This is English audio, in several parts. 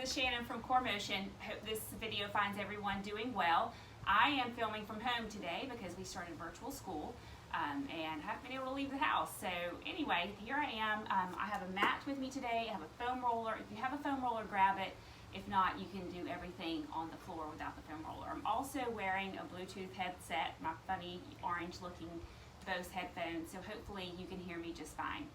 this is Shannon from Core Motion. Hope this video finds everyone doing well. I am filming from home today because we started virtual school and haven't been able to leave the house. So anyway, here I am. I have a mat with me today. I have a foam roller. If you have a foam roller, grab it. If not, you can do everything on the floor without the foam roller. I'm also wearing a Bluetooth headset, my funny orange looking Bose headphones, so hopefully you can hear me just fine.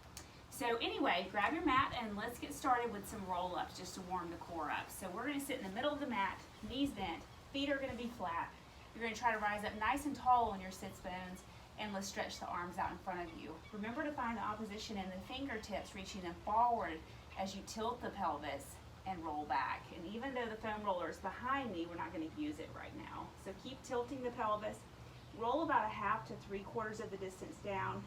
So anyway, grab your mat and let's get started with some roll-ups just to warm the core up. So we're going to sit in the middle of the mat, knees bent, feet are going to be flat. You're going to try to rise up nice and tall on your sits bones, and let's stretch the arms out in front of you. Remember to find the opposition in the fingertips, reaching them forward as you tilt the pelvis and roll back. And even though the foam roller is behind me, we're not going to use it right now. So keep tilting the pelvis. Roll about a half to 3/4 of the distance down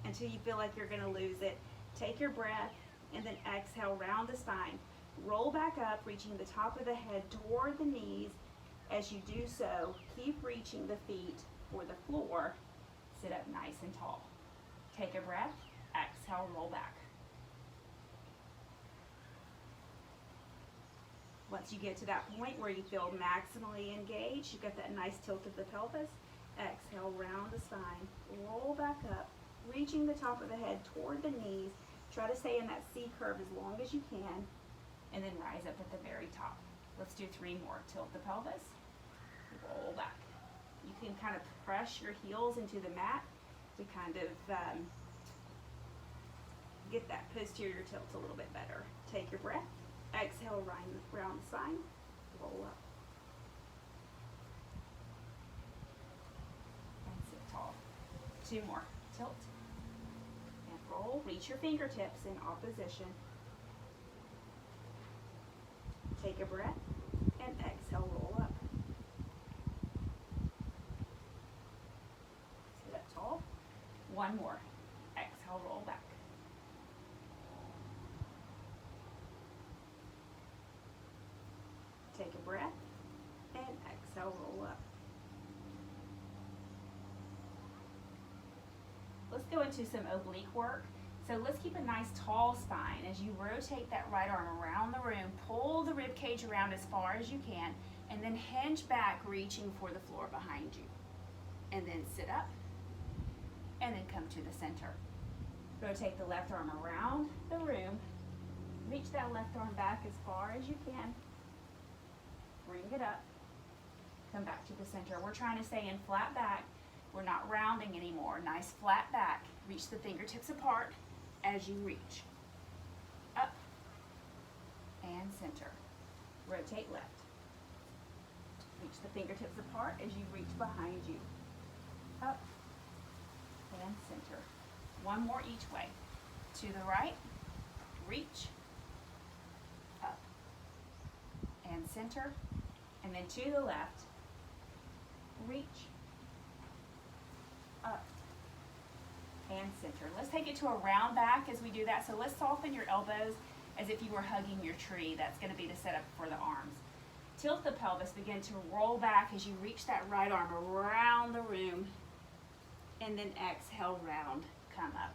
until you feel like you're going to lose it. Take your breath and then exhale, round the spine. Roll back up, reaching the top of the head toward the knees. As you do so, keep reaching the feet for the floor. Sit up nice and tall. Take a breath, exhale, roll back. Once you get to that point where you feel maximally engaged, you've got that nice tilt of the pelvis, exhale, round the spine, roll back up, reaching the top of the head toward the knees. Try to stay in that C curve as long as you can, and then rise up at the very top. Let's do 3 more. Tilt the pelvis, roll back. You can kind of press your heels into the mat to kind of get that posterior tilt a little bit better. Take your breath, exhale, round the spine, roll up. And sit tall. 2 more. Tilt. Roll, reach your fingertips in opposition. Take a breath and exhale, roll up. Sit up tall. 1 more. Exhale, roll back. Take a breath and exhale, roll up. Let's go into some oblique work. So let's keep a nice tall spine. As you rotate that right arm around the room, pull the rib cage around as far as you can, and then hinge back, reaching for the floor behind you. And then sit up, and then come to the center. Rotate the left arm around the room. Reach that left arm back as far as you can. Bring it up. Come back to the center. We're trying to stay in flat back. We're not rounding anymore. Nice flat back. Reach the fingertips apart as you reach. Up and center. Rotate left. Reach the fingertips apart as you reach behind you. Up and center. 1 more each way. To the right, reach, up and center. And then to the left, reach, up and center. Let's take it to a round back as we do that. So let's soften your elbows as if you were hugging your tree. That's going to be the setup for the arms. Tilt the pelvis, begin to roll back as you reach that right arm around the room, and then exhale, round, come up.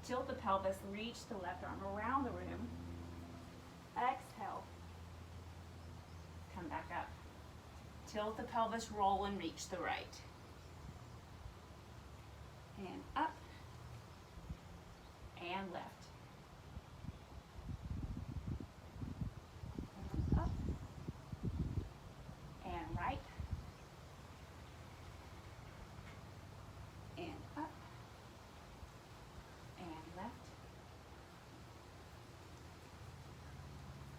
Tilt the pelvis, reach the left arm around the room, exhale, come back up. Tilt the pelvis, roll and reach the right. And up and left. And up and right. And up and left.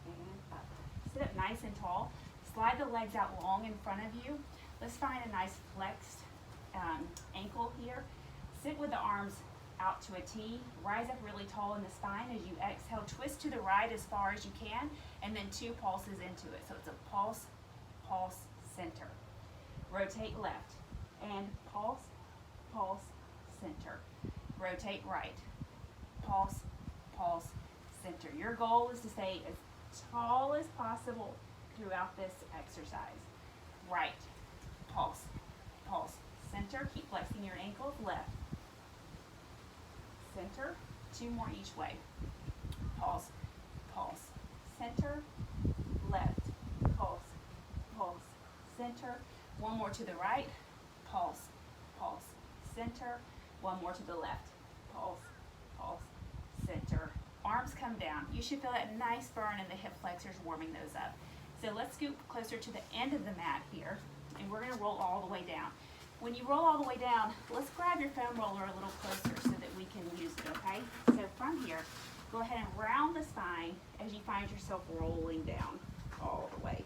And up. Sit up nice and tall. Slide the legs out long in front of you. Let's find a nice flexed ankle here. Sit with the arms out to a T. Rise up really tall in the spine as you exhale. Twist to the right as far as you can, and then 2 pulses into it. So it's a pulse, pulse, center. Rotate left, and pulse, pulse, center. Rotate right, pulse, pulse, center. Your goal is to stay as tall as possible throughout this exercise. Right, pulse, pulse, center. Keep flexing your ankles. Left, center. 2 more each way. Pulse, pulse, center, center. One more to the right, pulse, pulse, center. One more to the left, pulse, pulse, center. Arms come down. You should feel that nice burn in the hip flexors warming those up. So let's scoot closer to the end of the mat here, and we're gonna roll all the way down. When you roll all the way down, let's grab your foam roller a little closer so that we can use it, okay? So from here, go ahead and round the spine as you find yourself rolling down all the way.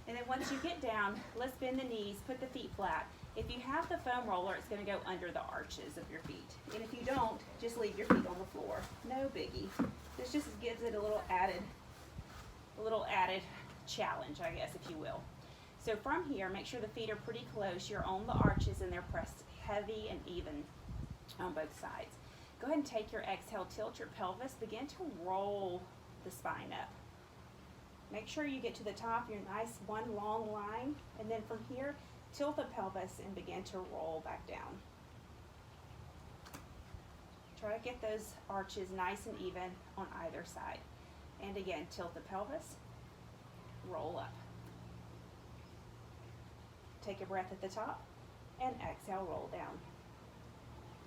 And then once you get down, let's bend the knees, put the feet flat. If you have the foam roller, it's gonna go under the arches of your feet. And if you don't, just leave your feet on the floor. No biggie. This just gives it a little added challenge, I guess, if you will. So from here, make sure the feet are pretty close. You're on the arches and they're pressed heavy and even on both sides. Go ahead and take your exhale, tilt your pelvis, begin to roll the spine up. Make sure you get to the top, your nice one long line, and then from here, tilt the pelvis and begin to roll back down. Try to get those arches nice and even on either side. And again, tilt the pelvis, roll up. Take a breath at the top and exhale, roll down.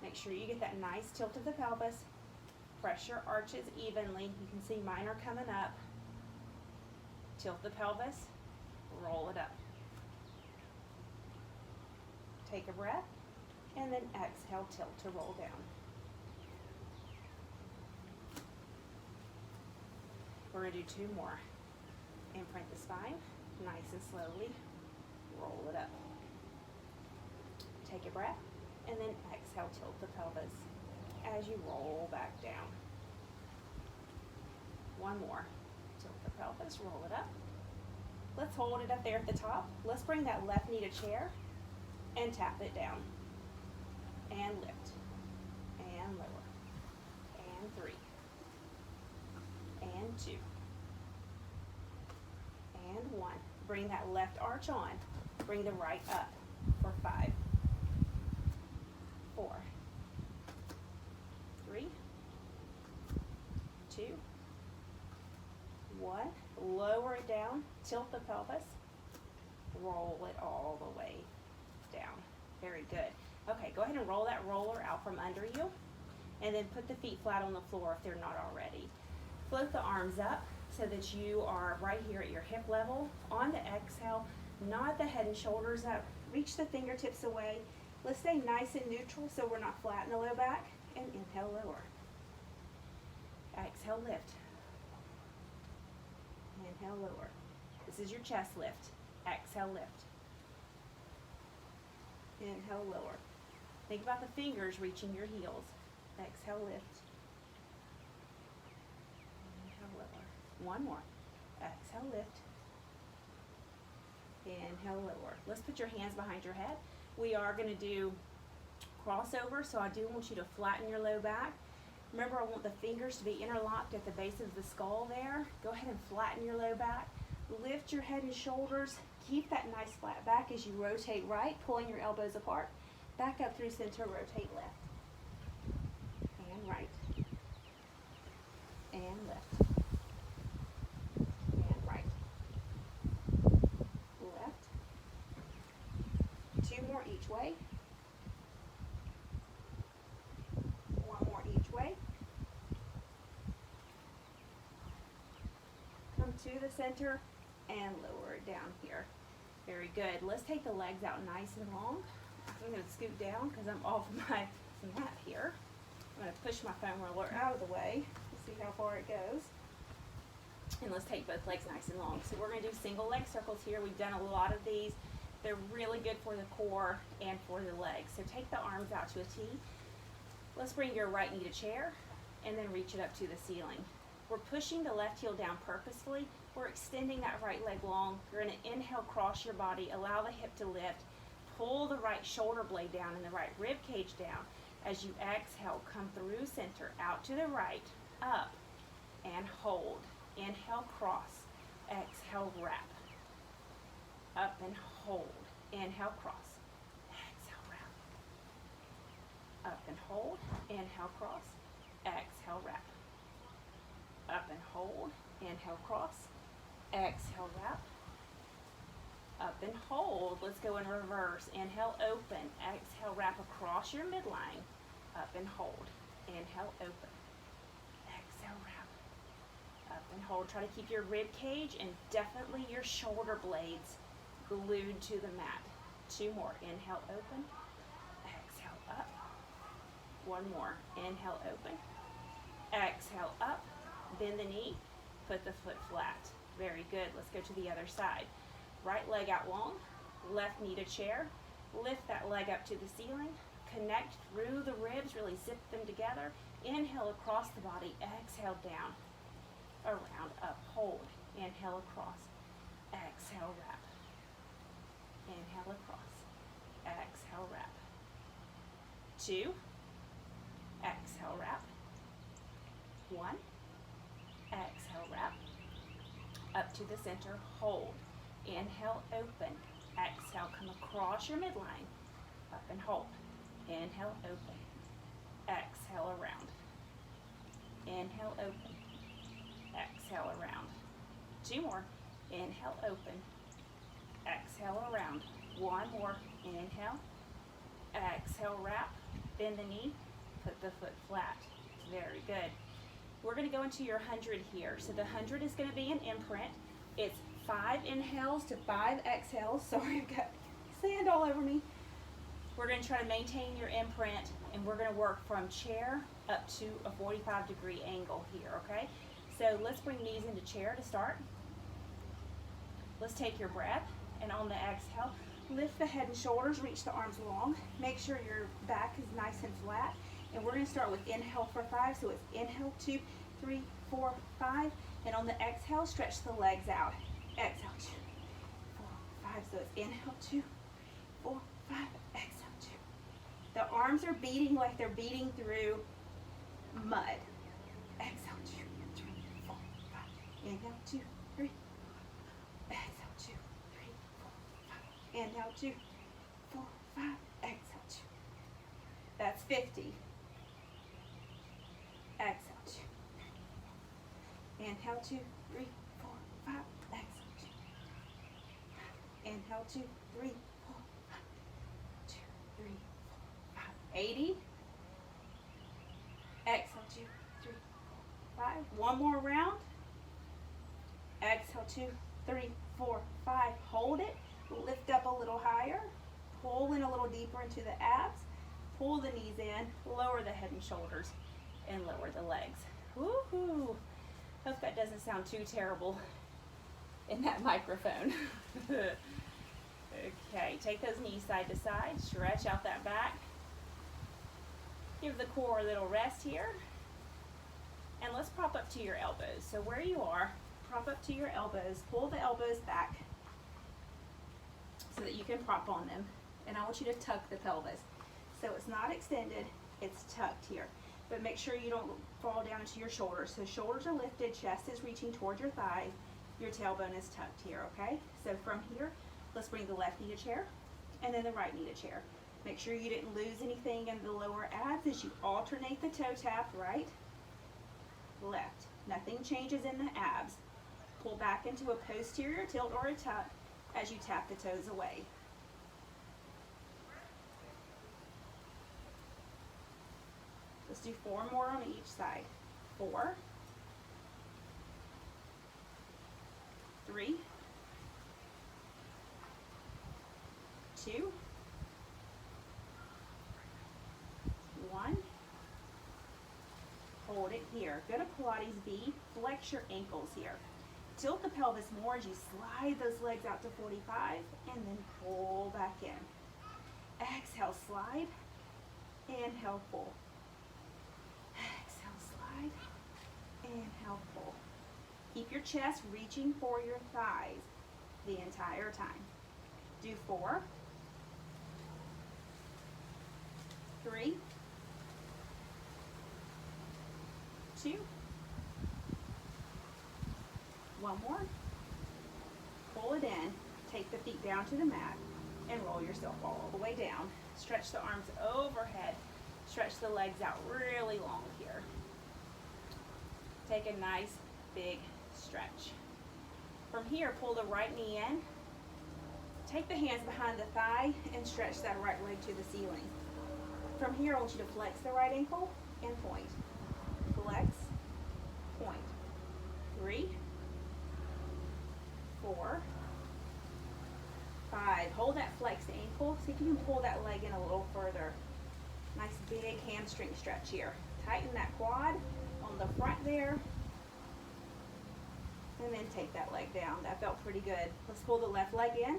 Make sure you get that nice tilt of the pelvis. Press your arches evenly. You can see mine are coming up. Tilt the pelvis, roll it up. Take a breath and then exhale, tilt to roll down. We're going to do 2 more. Imprint the spine, nice and slowly, roll it up. Take a breath, and then exhale, tilt the pelvis as you roll back down. 1 more. Tilt the pelvis, roll it up. Let's hold it up there at the top. Let's bring that left knee to chair and tap it down. And lift. And lower. And 3. And 2. And 1. Bring that left arch on. Bring the right up for 5, 4, 3, 2, 1. Lower it down, tilt the pelvis, roll it all the way down. Very good. Okay, go ahead and roll that roller out from under you, and then put the feet flat on the floor if they're not already. Float the arms up so that you are right here at your hip level. On the exhale, nod the head and shoulders up, reach the fingertips away. Let's stay nice and neutral so we're not flat in the low back, and inhale, lower. Exhale, lift. Inhale, lower. This is your chest lift. Exhale, lift. Inhale, lower. Think about the fingers reaching your heels. Exhale, lift. Inhale, lower. 1 more. Exhale, lift. Inhale, lower. Let's put your hands behind your head. We are going to do crossover, so I do want you to flatten your low back. Remember, I want the fingers to be interlocked at the base of the skull there. Go ahead and flatten your low back. Lift your head and shoulders. Keep that nice flat back as you rotate right, pulling your elbows apart. Back up through center, rotate left. And right. And left. And right. Left. 2 more each way. 1 more each way. Come to the center and lower it down here. Very good. Let's take the legs out nice and long. I'm going to scoot down because I'm off my mat here. I'm going to push my foam roller out of the way. See how far it goes. And let's take both legs nice and long. So we're going to do single leg circles here. We've done a lot of these. They're really good for the core and for the legs. So take the arms out to a T. Let's bring your right knee to chair and then reach it up to the ceiling. We're pushing the left heel down purposefully. We're extending that right leg long. You're going to inhale, cross your body, allow the hip to lift. Pull the right shoulder blade down and the right rib cage down. As you exhale, come through center, out to the right, up, and hold. Inhale, cross. Exhale, wrap. Up and hold. Inhale, cross. Exhale, wrap. Up and hold. Inhale, cross. Exhale, wrap. Up and hold. Inhale, cross. Exhale, wrap. Up and hold. Let's go in reverse. Inhale, open. Exhale, wrap across your midline. Up and hold. Inhale, open. Exhale, wrap. Up and hold. Try to keep your rib cage and definitely your shoulder blades glued to the mat. 2 more. Inhale, open. Exhale, up. 1 more. Inhale, open. Exhale, up. Bend the knee. Put the foot flat. Very good. Let's go to the other side. Right leg out long. Left knee to chair. Lift that leg up to the ceiling. Connect through the ribs. Really zip them together. Inhale across the body. Exhale down. Around, up, hold. Inhale across. Exhale, wrap. Inhale across. Exhale, wrap. 2. Exhale, wrap. 1. Exhale, wrap. Up to the center, hold. Inhale, open. Exhale, come across your midline. Up and hold. Inhale, open. Exhale, around. Inhale, open. Exhale, around. 2 more. Inhale, open. Exhale, around. 1 more. Inhale. Exhale, wrap. Bend the knee. Put the foot flat. Very good. We're going to go into your 100 here. So the 100 is going to be an imprint. It's 5 inhales to 5 exhales. Sorry, I've got sand all over me. We're going to try to maintain your imprint, and we're going to work from chair up to a 45-degree angle here, okay? So let's bring knees into chair to start. Let's take your breath, and on the exhale, lift the head and shoulders, reach the arms long. Make sure your back is nice and flat. And we're going to start with inhale for 5. So it's inhale, 2, 3, 4, 5. And on the exhale, stretch the legs out. Exhale, 2, 4, 5. So it's inhale, 2, 4, 5. Exhale, 2. The arms are beating like they're beating through mud. Exhale, 2, 3, 4, 5. Inhale, 2, 3. Exhale, 2, 3, 4, 5. Inhale, 2, 4, 5. Exhale, 2. That's 50. Exhale, 2. Inhale, 2, 3, 4, 5. Exhale, 2. Inhale, 2, 3, 4, 5. 2, 3, 4, 5. 80. Exhale, 2, 3, 4, 5. 1 more round. Exhale, 2, 3, 4, 5. Hold it. Lift up a little higher. Pull in a little deeper into the abs. Pull the knees in. Lower the head and shoulders. And lower the legs. Woohoo! Hope that doesn't sound too terrible in that microphone. Okay, take those knees side to side. Stretch out that back. Give the core a little rest here. And let's prop up to your elbows. So where you are, prop up to your elbows. Pull the elbows back so that you can prop on them. And I want you to tuck the pelvis. So it's not extended, it's tucked here. But make sure you don't fall down into your shoulders. So shoulders are lifted, chest is reaching towards your thighs, your tailbone is tucked here, okay? So from here, let's bring the left knee to chair, and then the right knee to chair. Make sure you didn't lose anything in the lower abs as you alternate the toe tap, right, left. Nothing changes in the abs. Pull back into a posterior tilt or a tuck as you tap the toes away. Let's do 4 more on each side. 4, 3, 2, 1. Hold it here. Go to Pilates B. Flex your ankles here. Tilt the pelvis more as you slide those legs out to 45 and then pull back in. Exhale, slide. Inhale, pull. Exhale, slide. Inhale, pull. Keep your chest reaching for your thighs the entire time. Do 4, 3, 2, 1 more. Pull it in. Take the feet down to the mat and roll yourself all the way down. Stretch the arms overhead. Stretch the legs out really long here. Take a nice big stretch. From here, pull the right knee in. Take the hands behind the thigh and stretch that right leg to the ceiling. From here, I want you to flex the right ankle and point. Flex, point. 3, 4, 5. Hold that flexed ankle. See if you can pull that leg in a little further. Nice big hamstring stretch here. Tighten that quad on the front there. And then take that leg down. That felt pretty good. Let's pull the left leg in.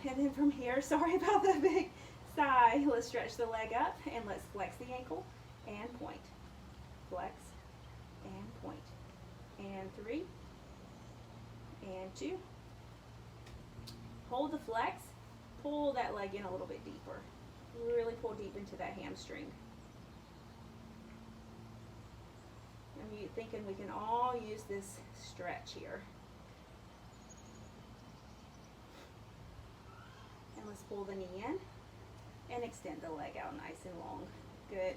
And then from here, sorry about the big sigh, let's stretch the leg up and let's flex the ankle and point. Flex and point. And 3 and 2. Hold the flex. Pull that leg in a little bit deeper. Really pull deep into that hamstring. I'm thinking we can all use this stretch here. And let's pull the knee in and extend the leg out nice and long. Good.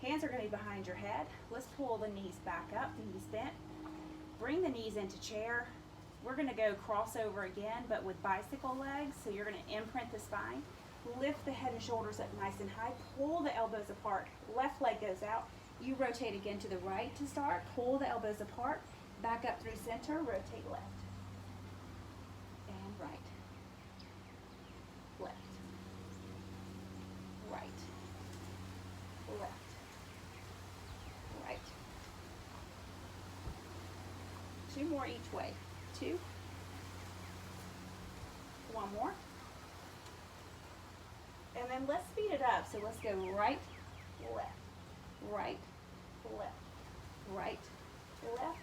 Hands are going to be behind your head. Let's pull the knees back up, the knees bent. Bring the knees into chair. We're going to go crossover again, but with bicycle legs. So you're going to imprint the spine. Lift the head and shoulders up nice and high. Pull the elbows apart. Left leg goes out. You rotate again to the right to start. Pull the elbows apart. Back up through center. Rotate left. And right. Left. Right. Left. Right. 2 more each way. 2. 1 more. And then let's speed it up. So let's go right, left, right, left, right, left,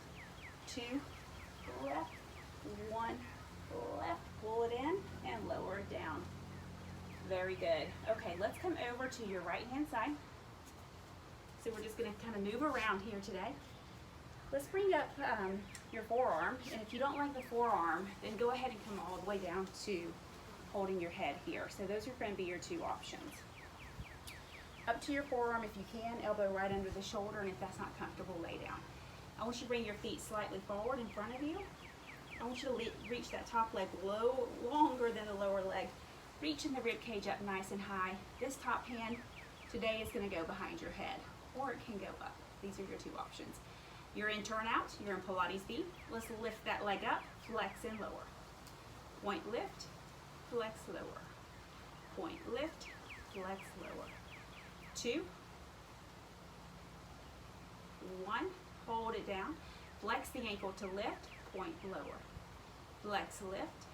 2, left, 1, left. Pull it in and lower it down. Very good. Okay, let's come over to your right hand side. So we're just going to kind of move around here today. Let's bring up your forearm, and if you don't like the forearm, then go ahead and come all the way down to holding your head here. So those are going to be your 2 options. Up to your forearm if you can, elbow right under the shoulder, and if that's not comfortable, lay down. I want you to bring your feet slightly forward in front of you. I want you to reach that top leg longer than the lower leg. Reaching the rib cage up nice and high. This top hand today is going to go behind your head, or it can go up. These are your 2 options. You're in turnout, you're in Pilates B. Let's lift that leg up, flex and lower. Point, lift, flex, lower. Point, lift, flex, lower. 2, 1, hold it down. Flex the ankle to lift, point, lower. Flex, lift,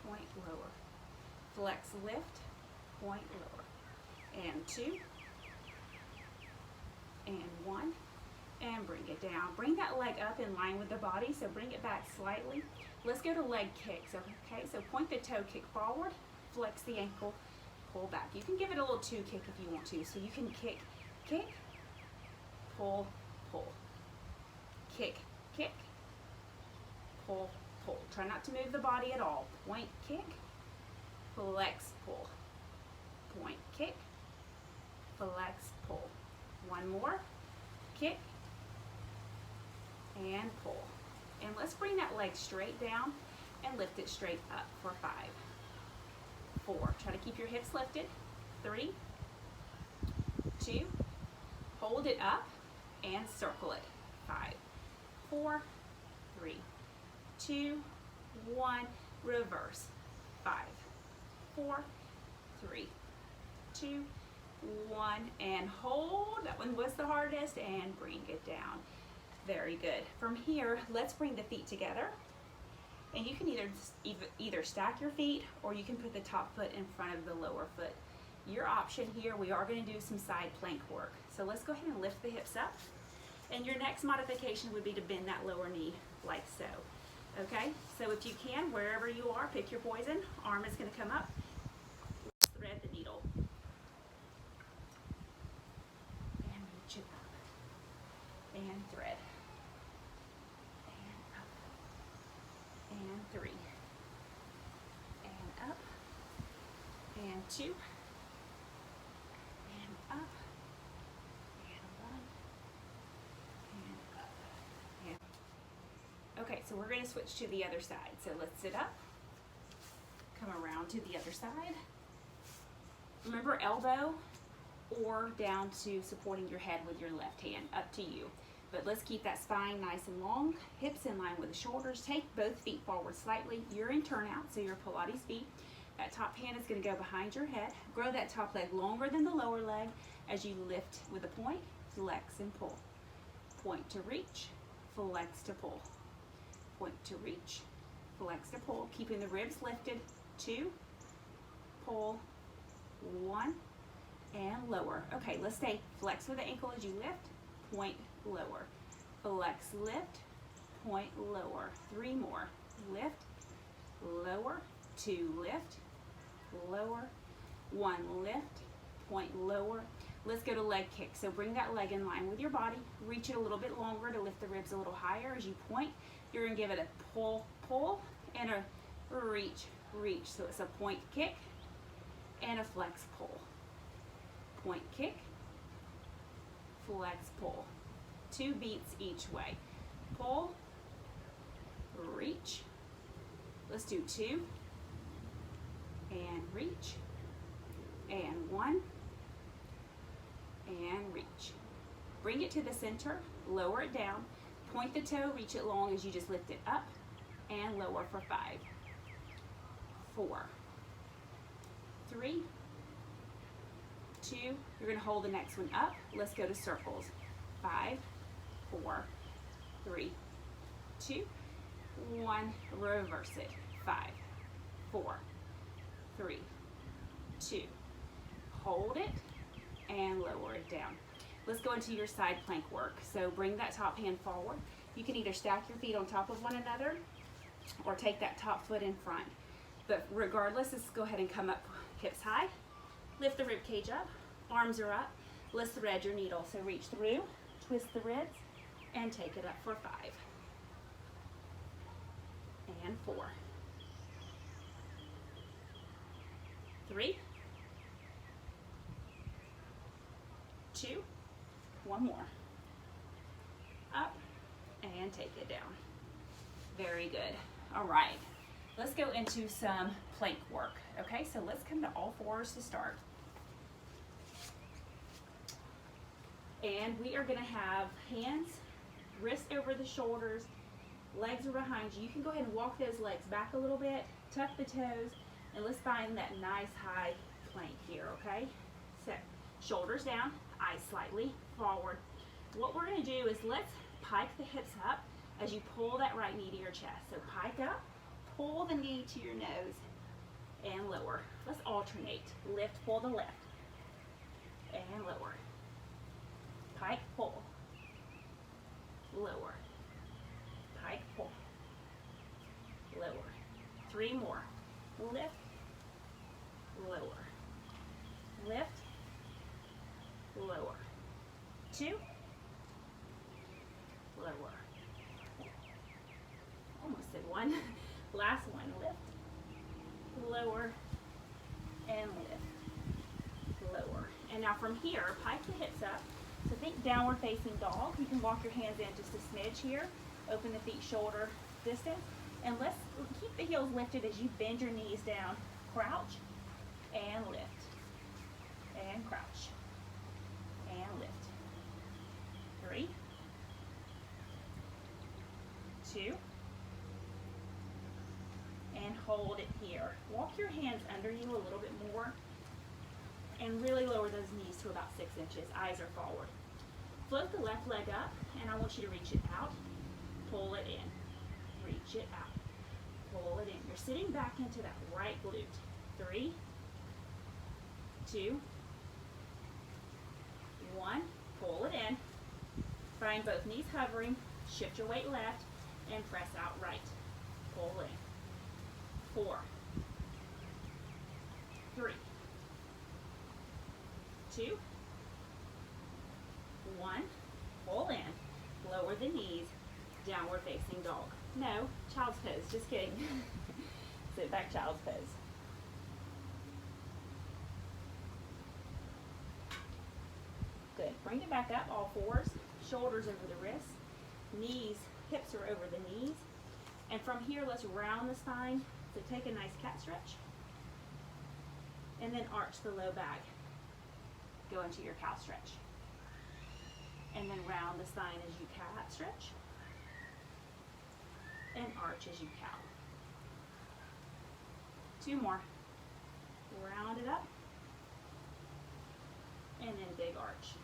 point, lower. Flex, lift, point, lower. And 2, and 1. And bring it down. Bring that leg up in line with the body, so bring it back slightly. Let's go to leg kicks, okay? So point the toe, kick forward, flex the ankle, pull back. You can give it a little 2 kick if you want to. So you can kick, kick, pull, pull. Kick, kick, pull, pull. Try not to move the body at all. Point, kick, flex, pull. Point, kick, flex, pull. 1 more, kick, and pull. And let's bring that leg straight down and lift it straight up for 5, 4. Try to keep your hips lifted. 3, 2, hold it up and circle it. 5, 4, 3, 2, 1, reverse. 5, 4, 3, 2, 1, and hold. That one was the hardest, and bring it down. Very good. From here, let's bring the feet together. And you can either stack your feet, or you can put the top foot in front of the lower foot. Your option here, we are going to do some side plank work. So let's go ahead and lift the hips up. And your next modification would be to bend that lower knee like so. Okay? So if you can, wherever you are, pick your poison. Arm is going to come up. Thread the needle. And reach it up. And thread. And 3, and up, and 2, and up, and 1, and up, and okay, so we're going to switch to the other side. So let's sit up, Come around to the other side. Remember, elbow or down to supporting your head with your left hand, up to you. But let's keep that spine nice and long, hips in line with the shoulders. Take both feet forward slightly. You're in turnout, so your Pilates feet. That top hand is going to go behind your head. Grow that top leg longer than the lower leg as you lift with a point, flex and pull. Point to reach, flex to pull. Point to reach, flex to pull. Keeping the ribs lifted. 2, pull, 1, and lower. Okay, let's stay flex with the ankle as you lift, point, lower. Flex, lift, point, lower. 3 more. Lift, lower, 2, lift, lower, 1, lift, point, lower. Let's go to leg kick. So bring that leg in line with your body. Reach it a little bit longer to lift the ribs a little higher as you point. You're going to give it a pull, pull, and a reach, reach. So it's a point kick and a flex pull. Point kick, flex pull. 2 beats each way. Pull, reach. Let's do 2, and reach, and 1, and reach. Bring it to the center, lower it down, point the toe, reach it long as you just lift it up, and lower for 5, 4, 3, 2, you're gonna hold the next one up. Let's go to circles. 5, 4, 3, 2, 1, reverse it. 5, 4, 3, 2, hold it, and lower it down. Let's go into your side plank work. So bring that top hand forward. You can either stack your feet on top of one another or take that top foot in front. But regardless, let's go ahead and come up hips high. Lift the rib cage up, arms are up. Let's thread your needle. So reach through, twist the ribs, and take it up for 5. And 4. 3. 2. 1 more. Up, and take it down. Very good. All right. Let's go into some plank work. Okay, so let's come to all fours to start. And we are going to have hands, wrists over the shoulders, legs are behind you. You can go ahead and walk those legs back a little bit, tuck the toes, and let's find that nice high plank here, okay? So, shoulders down, eyes slightly forward. What we're going to do is let's pike the hips up as you pull that right knee to your chest. So pike up, pull the knee to your nose, and lower. Let's alternate. Lift, pull the left, and lower. Pike, pull, lower. Pike, pull, lower. 3 more. Lift, lower. Lift, lower. 2, lower. Almost did 1. Last one. Lift, lower, and lift, lower. And now from here, pike the hips up. So think downward facing dog. You can walk your hands in just a smidge here. Open the feet shoulder distance. And let's keep the heels lifted as you bend your knees down. Crouch and lift. And crouch. And lift. 3, 2, and hold it here. Walk your hands under you a little bit more and really lower those knees to about 6 inches. Eyes are forward. Float the left leg up, and I want you to reach it out. Pull it in. Reach it out. Pull it in. You're sitting back into that right glute. 3, 2, 1. Pull it in. Find both knees hovering. Shift your weight left and press out right. Pull in. 4, 3, 2, 1. Pull in. Lower the knees. Downward facing dog. No, child's pose. Just kidding. Sit back, child's pose. Good. Bring it back up, all fours. Shoulders over the wrists. Knees, hips are over the knees. And from here, let's round the spine. So take a nice cat stretch. and then arch the low back. Go into your cow stretch. And then round the spine as you cat stretch. And arch as you cow. 2 more. Round it up. And then big arch.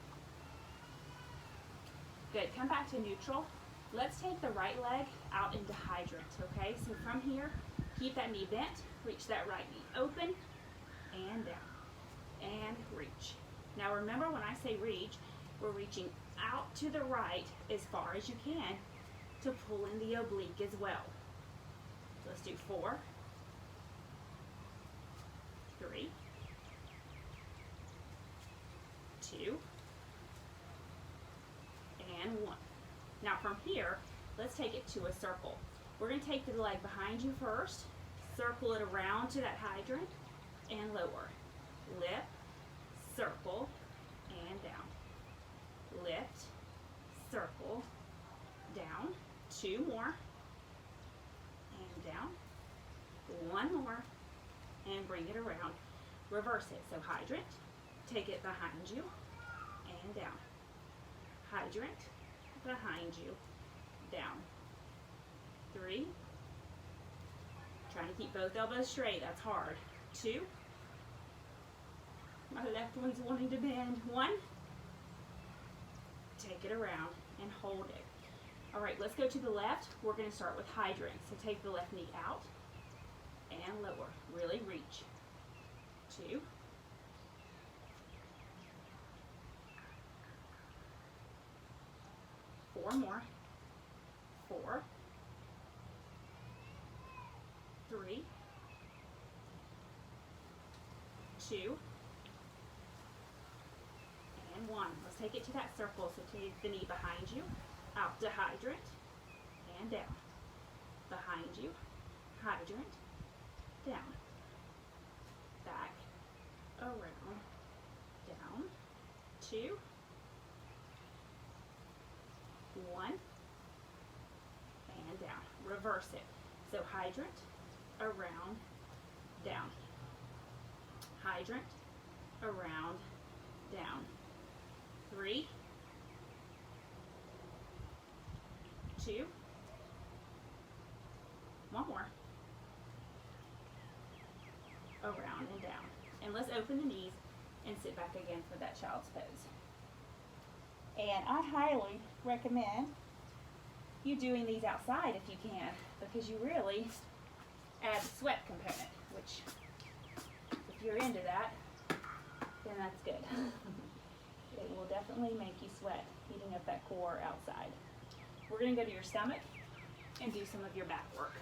Good, come back to neutral. Let's take the right leg out into hydrant, okay? So from here, keep that knee bent, reach that right knee open, and down, and reach. Now remember when I say reach, we're reaching out to the right as far as you can to pull in the oblique as well. Let's do 4, 3, 2, and 1. Now from here, let's take it to a circle. We're going to take the leg behind you first, circle it around to that hydrant, and lower. Lift, circle, and down. Lift, circle, down. 2 more, and down. 1 more, and bring it around. Reverse it. So hydrant, take it behind you, and down. Hydrant, behind you, down. 3. Trying to keep both elbows straight, that's hard. 2. My left one's wanting to bend. 1. Take it around and hold it. All right, let's go to the left. We're going to start with hydrant. So take the left knee out and lower. Really reach. 2. 4 more. 4. 3. 2. And 1. Let's take it to that circle. So take the knee behind you, out to hydrant, and down. Behind you, hydrant, down. Back, around, down. 2. 1, and down. Reverse it. So hydrant, around, down. Hydrant, around, down. 3, 2, 1 more. Around and down. And let's open the knees and sit back again for that child's pose. And I highly recommend you doing these outside if you can, because you really add the sweat component, which if you're into that, then that's good. It will definitely make you sweat, heating up that core outside. We're going to go to your stomach and do some of your back work,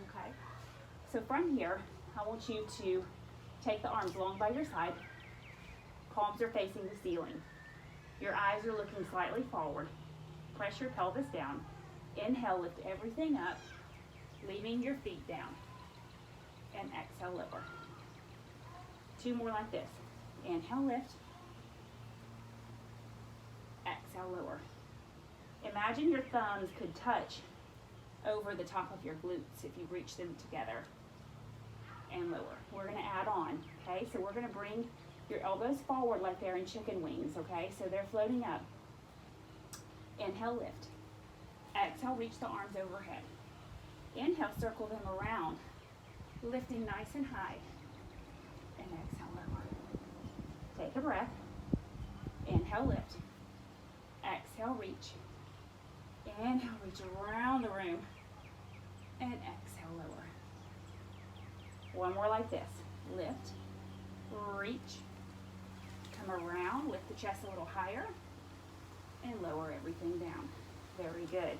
okay? So from here, I want you to take the arms long by your side, palms are facing the ceiling. Your eyes are looking slightly forward. Press your pelvis down. Inhale, lift everything up, leaving your feet down. And exhale, lower. 2 more like this. Inhale, lift. Exhale, lower. Imagine your thumbs could touch over the top of your glutes if you reach them together. And lower. We're going to add on, okay? So we're going to bring your elbows forward like they're in chicken wings, okay? So they're floating up. Inhale, lift. Exhale, reach the arms overhead. Inhale, circle them around, lifting nice and high. And exhale, lower. Take a breath. Inhale, lift. Exhale, reach. Inhale, reach around the room. And exhale, lower. 1 more like this. Lift, reach, come around, lift the chest a little higher, and lower everything down. Very good.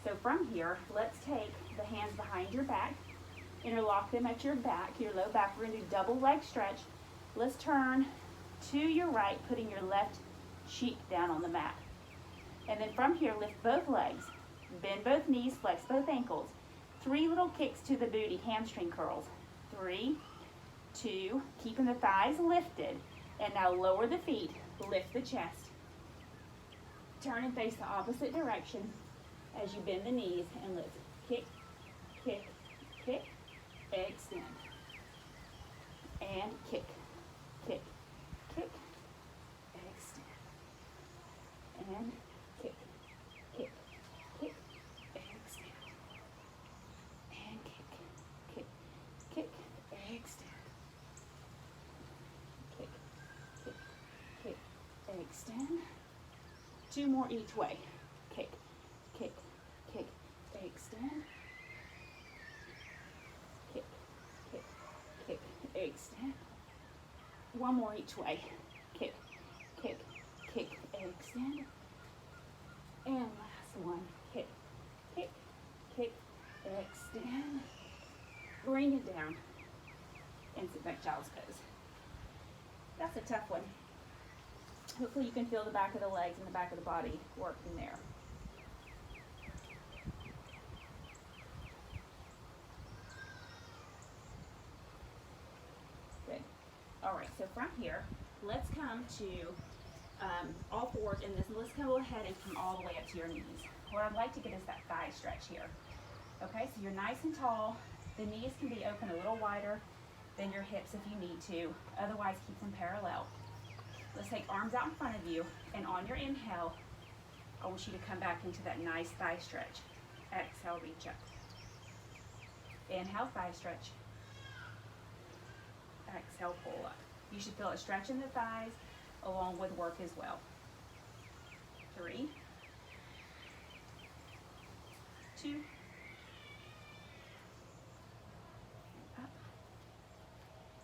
So from here, let's take the hands behind your back, interlock them at your back, your low back. We're going to do double leg stretch. Let's turn to your right, putting your left cheek down on the mat. And then from here, lift both legs, bend both knees, flex both ankles. 3 little kicks to the booty, hamstring curls. 3, 2, keeping the thighs lifted. And now lower the feet, lift the chest. Turn and face the opposite direction as you bend the knees and lift. Kick, kick, kick, extend. And kick, 2 more each way. Kick, kick, kick, extend. Kick, kick, kick, extend. 1 more each way. Kick, kick, kick, extend. And last one. Kick, kick, kick, extend. Bring it down. And sit back child's pose. That's a tough one. Hopefully you can feel the back of the legs and the back of the body working there. Good. All right, so from here, let's come to all fours, and let's go ahead and come all the way up to your knees. What I'd like to get is that thigh stretch here. Okay, so you're nice and tall. The knees can be open a little wider than your hips if you need to. Otherwise, keep them parallel. Let's take arms out in front of you, and on your inhale, I want you to come back into that nice thigh stretch. Exhale, reach up. Inhale, thigh stretch. Exhale, pull up. You should feel a stretch in the thighs along with work as well. 3, 2, up,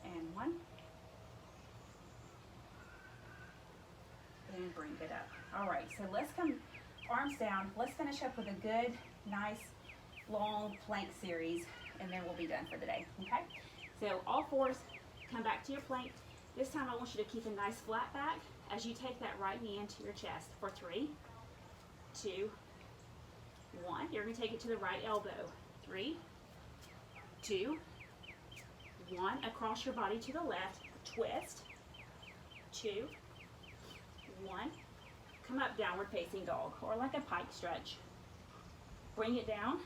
and 1. And bring it up. All right, so let's come arms down. Let's finish up with a good, nice, long plank series, and then we'll be done for the day, okay? So all fours, come back to your plank. This time I want you to keep a nice flat back as you take that right knee into your chest for 3, 2, 1. You're gonna take it to the right elbow. 3, 2, 1. Across your body to the left, twist. 2, 1. Come up, downward facing dog, or like a pike stretch. Bring it down.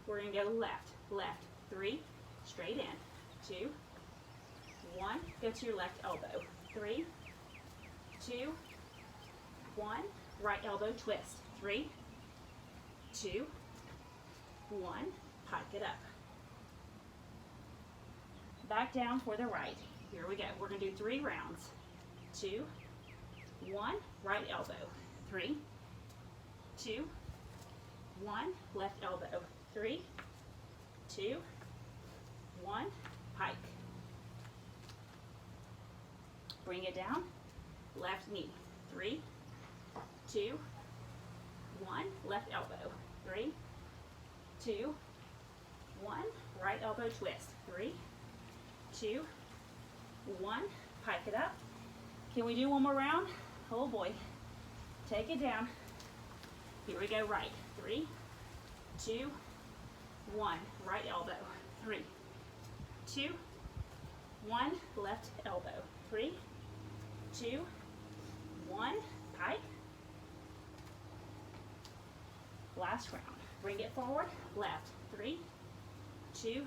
We're gonna go left, left. 3, straight in. 2, 1. Go to your left elbow. 3, 2, 1. Right elbow twist. 3, 2, 1. Pike it up. Back down for the right. Here we go. We're gonna do 3 rounds. 2, 1. Right elbow. 3, 2, 1. Left elbow. 3, 2, 1. Pike. Bring it down. Left knee. 3, 2, 1. Left elbow. 3, 2, 1. Right elbow twist. 3, 2, 1. Pike it up. Can we do one more round? Oh boy. Take it down. Here we go. Right. 3, 2, 1. Right elbow. 3, 2, 1. Left elbow. 3, 2, 1. Pike. Last round. Bring it forward. Left. 3, 2,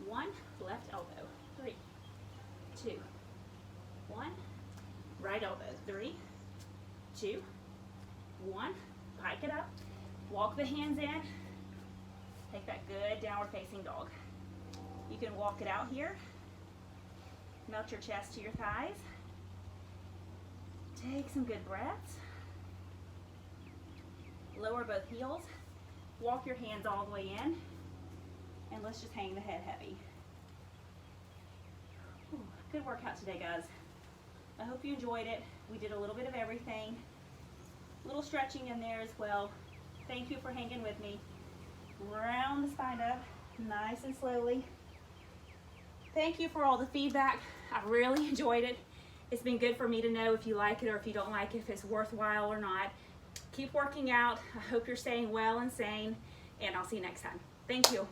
1. Left elbow. 3, 2, 1. Right elbow. 3, 2, 1. Pike it up. Walk the hands in. Take that good downward facing dog. You can walk it out here. Melt your chest to your thighs. Take some good breaths. Lower both heels. Walk your hands all the way in. And let's just hang the head heavy. Ooh, good workout today, guys. I hope you enjoyed it. We did a little bit of everything. A little stretching in there as well. Thank you for hanging with me. Round the spine up, nice and slowly. Thank you for all the feedback. I really enjoyed it. It's been good for me to know if you like it or if you don't like it, if it's worthwhile or not. Keep working out. I hope you're staying well and sane, and I'll see you next time. Thank you.